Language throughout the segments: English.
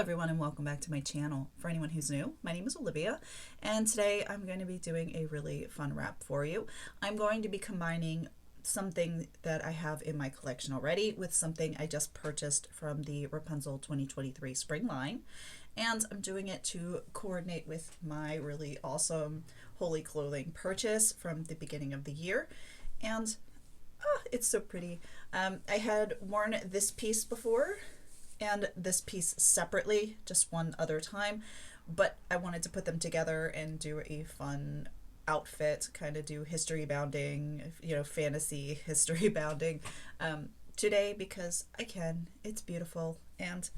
everyone, and welcome back to my channel. For anyone who's new, my name is Olivia, and today I'm going to be doing a really fun wrap for you. I'm going to be combining something that I have in my collection already with something I just purchased from the Wrapunzel 2023 spring line, and I'm doing it to coordinate with my really awesome HolyClothing purchase from the beginning of the year. And it's so pretty. I had worn this piece before and this piece separately just one other time, but I wanted to put them together and do a fun outfit, kind of do history bounding, fantasy history bounding today because I can. It's beautiful. And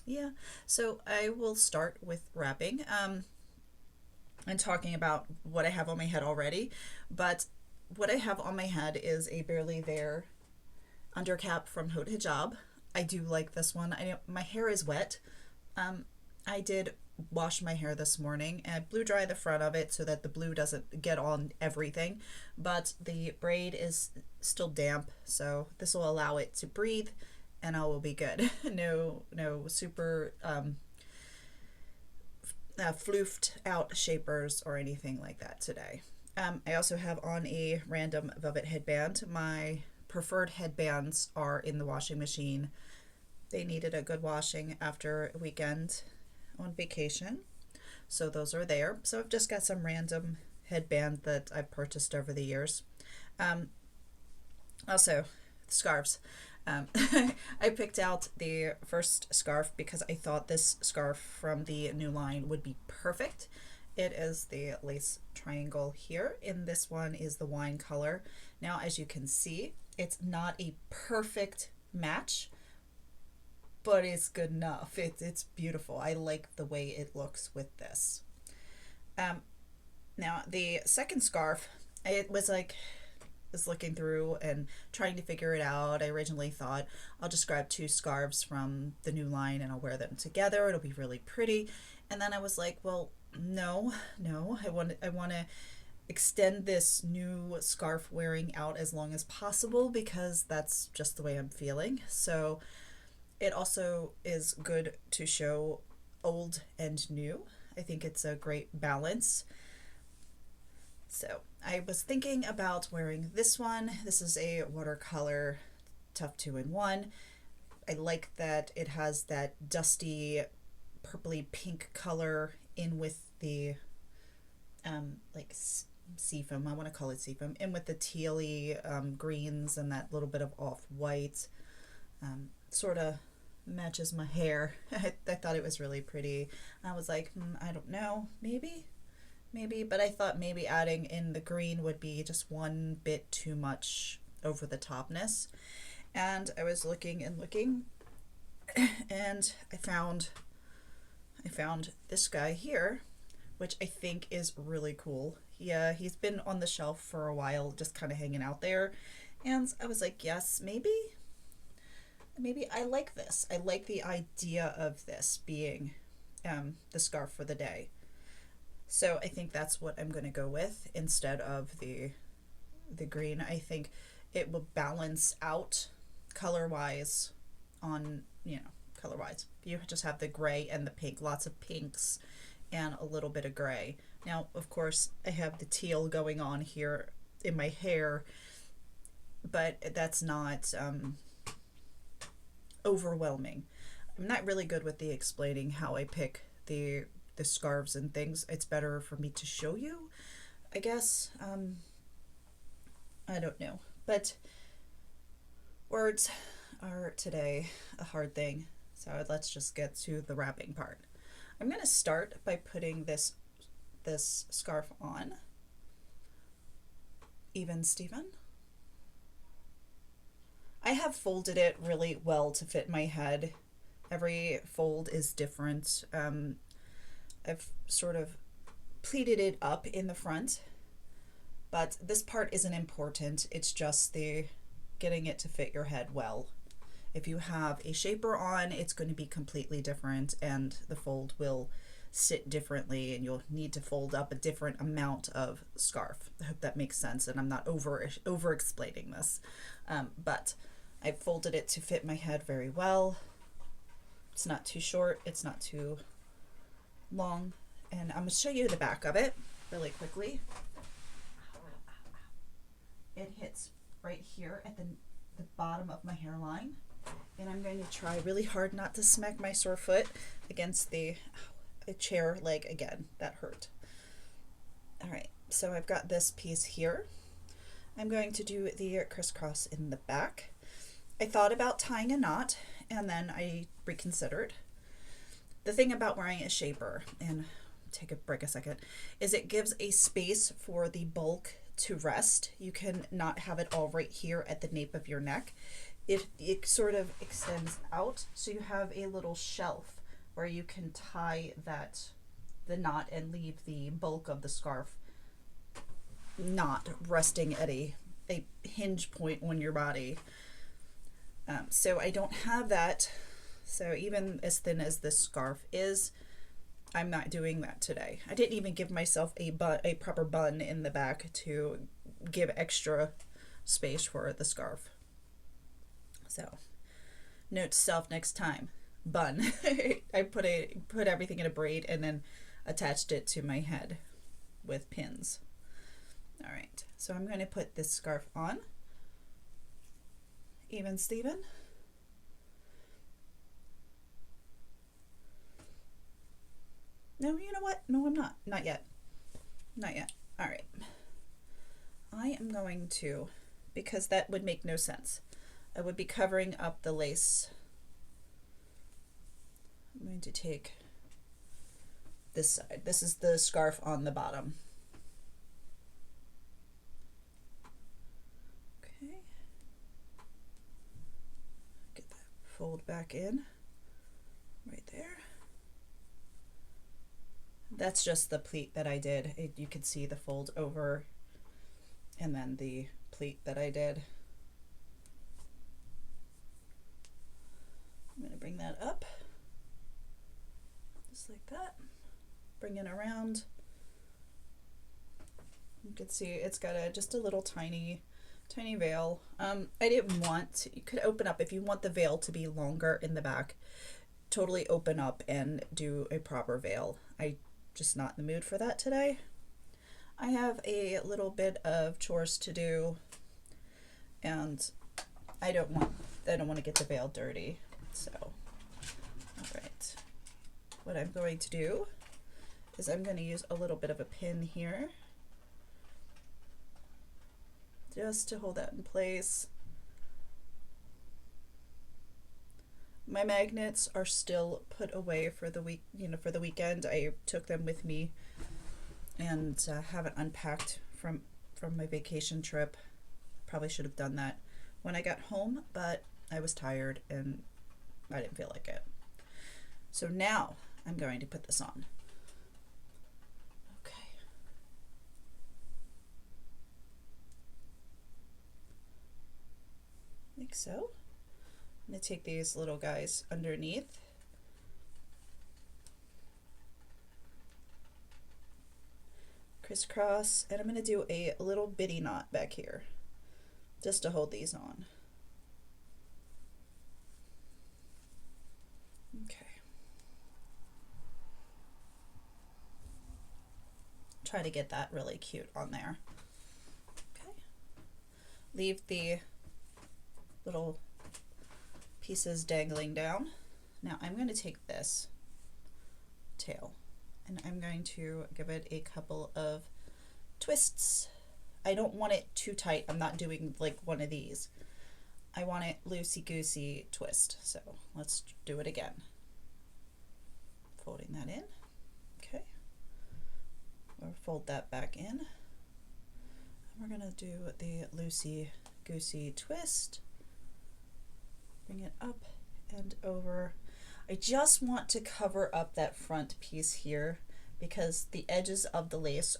yeah, so I will start with wrapping and talking about what I have on my head already, but what I have on my head is a barely there undercap from Haute Hijab. I do like this one. I know my hair is wet. I did wash my hair this morning and I blew dry the front of it so that the blue doesn't get on everything, but the braid is still damp, so this will allow it to breathe and I will be good. No super floofed out shapers or anything like that today. I also have on a random velvet headband. My preferred headbands are in the washing machine. They needed a good washing after a weekend on vacation, so those are there. So I've just got some random headband that I've purchased over the years. Also, scarves. I picked out the first scarf because I thought this scarf from the new line would be perfect. It is the lace triangle here, and this one is the wine color. Now, as you can see, it's not a perfect match, but it's good enough. It's beautiful. I like the way it looks with this. Now, the second scarf, it was looking through and trying to figure it out. I originally thought I'll just grab two scarves from the new line and I'll wear them together. It'll be really pretty. And then I was like, well, no, I want to extend this new scarf wearing out as long as possible because that's just the way I'm feeling. So it also is good to show old and new. I think it's a great balance. So I was thinking about wearing this one. This is a watercolor tough 2-in-1. I like that it has that dusty purpley pink color in with the seafoam, I want to call it seafoam, in with the tealy greens and that little bit of off-white. Sort of matches my hair. I thought it was really pretty. I was like, I don't know, maybe, but I thought maybe adding in the green would be just one bit too much over the topness. And I was looking and looking, and I found this guy here, which I think is really cool. Yeah, he's been on the shelf for a while, just kind of hanging out there. And I was like, yes, maybe I like this. I like the idea of this being the scarf for the day. So I think that's what I'm going to go with instead of the green. I think it will balance out color-wise on, color-wise. You just have the gray and the pink, lots of pinks and a little bit of gray. Now, of course, I have the teal going on here in my hair, but that's not overwhelming. I'm not really good with the explaining how I pick the scarves and things. It's better for me to show you, I guess. I don't know, but words are today a hard thing, so let's just get to the wrapping part. I'm going to start by putting this scarf on. Even Steven. I have folded it really well to fit my head. Every fold is different. I've sort of pleated it up in the front, but this part isn't important. It's just the getting it to fit your head well. If you have a shaper on, it's going to be completely different and the fold will sit differently and you'll need to fold up a different amount of scarf. I hope that makes sense and I'm not over explaining this. But I folded it to fit my head very well. It's not too short, it's not too long, and I'm going to show you the back of it really quickly. It hits right here at the bottom of my hairline, and I'm going to try really hard not to smack my sore foot against the chair leg again. That hurt. All right, so I've got this piece here. I'm going to do the crisscross in the back. I thought about tying a knot, and then I reconsidered. The thing about wearing a shaper, and take a break a second, is it gives a space for the bulk to rest. You can not have it all right here at the nape of your neck. It sort of extends out, so you have a little shelf where you can tie the knot and leave the bulk of the scarf not resting at a hinge point on your body. So I don't have that. So even as thin as this scarf is, I'm not doing that today. I didn't even give myself a proper bun in the back to give extra space for the scarf. So note to self next time, bun. I put everything in a braid and then attached it to my head with pins. All right, so I'm going to put this scarf on. Even Steven. No, you know what? No, I'm not. Not yet. Not yet. All right. I am going to, because that would make no sense. I would be covering up the lace. I'm going to take this side. This is the scarf on the bottom. Okay. Get that fold back in right there. That's just the pleat that I did. You can see the fold over and then the pleat that I did. I'm going to bring that up just like that. Bring it around. You can see it's got just a little tiny veil. I didn't want, you could open up if you want the veil to be longer in the back. Totally open up and do a proper veil. I just not in the mood for that today. I have a little bit of chores to do, and I don't want to get the veil dirty. So, all right. What I'm going to do is I'm going to use a little bit of a pin here just to hold that in place. My magnets are still put away for the week, for the weekend. I took them with me and haven't unpacked from my vacation trip. Probably should have done that when I got home, but I was tired and I didn't feel like it. So now I'm going to put this on. Okay. Like so. I'm going to take these little guys underneath. Crisscross, and I'm going to do a little bitty knot back here just to hold these on. Okay. Try to get that really cute on there. Okay. Leave the little pieces dangling down. Now I'm going to take this tail and I'm going to give it a couple of twists. I don't want it too tight. I'm not doing like one of these. I want it loosey-goosey twist. So let's do it again. Folding that in. Okay. We'll fold that back in. And we're going to do the loosey-goosey twist. Bring it up and over. I just want to cover up that front piece here because the edges of the lace,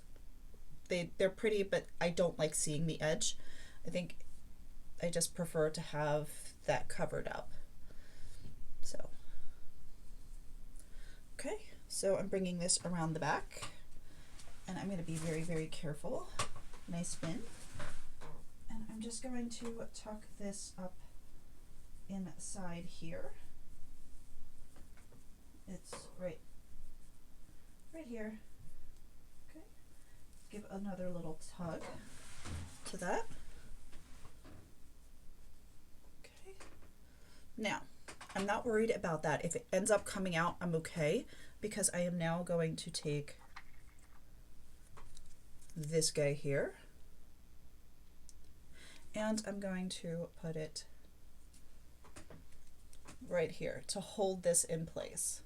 they're pretty, but I don't like seeing the edge. I think I just prefer to have that covered up. So, okay, so I'm bringing this around the back and I'm going to be very, very careful when I spin. And I'm just going to tuck this up inside here. here. Okay. Give another little tug to that. Okay. Now, I'm not worried about that. If it ends up coming out, I'm okay, because I am now going to take this guy here and I'm going to put it right here to hold this in place.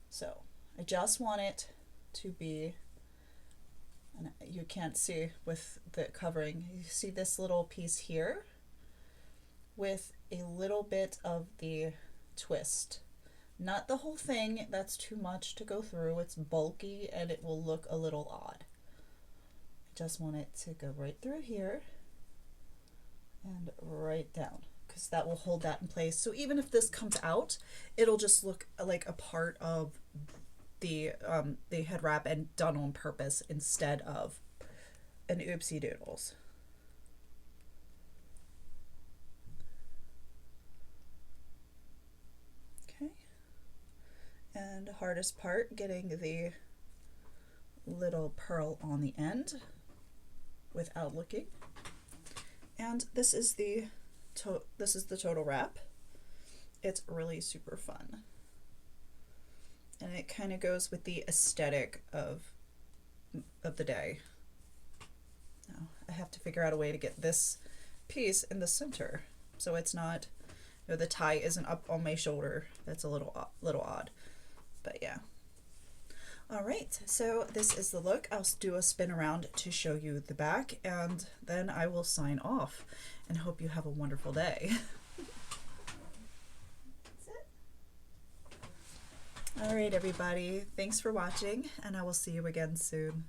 So I just want it to be, and you can't see with the covering, you see this little piece here with a little bit of the twist. Not the whole thing, that's too much to go through. It's bulky and it will look a little odd. I just want it to go right through here and right down, because that will hold that in place. So even if this comes out, it'll just look like a part of the head wrap and done on purpose instead of an oopsie doodles. Okay. And hardest part, getting the little pearl on the end without looking. And this is the total wrap. It's really super fun. And it kind of goes with the aesthetic of the day. Now, I have to figure out a way to get this piece in the center so it's not, you know, the tie isn't up on my shoulder. That's a little odd. But yeah. All right, so this is the look. I'll do a spin around to show you the back, and then I will sign off and hope you have a wonderful day. That's it. All right, everybody. Thanks for watching, and I will see you again soon.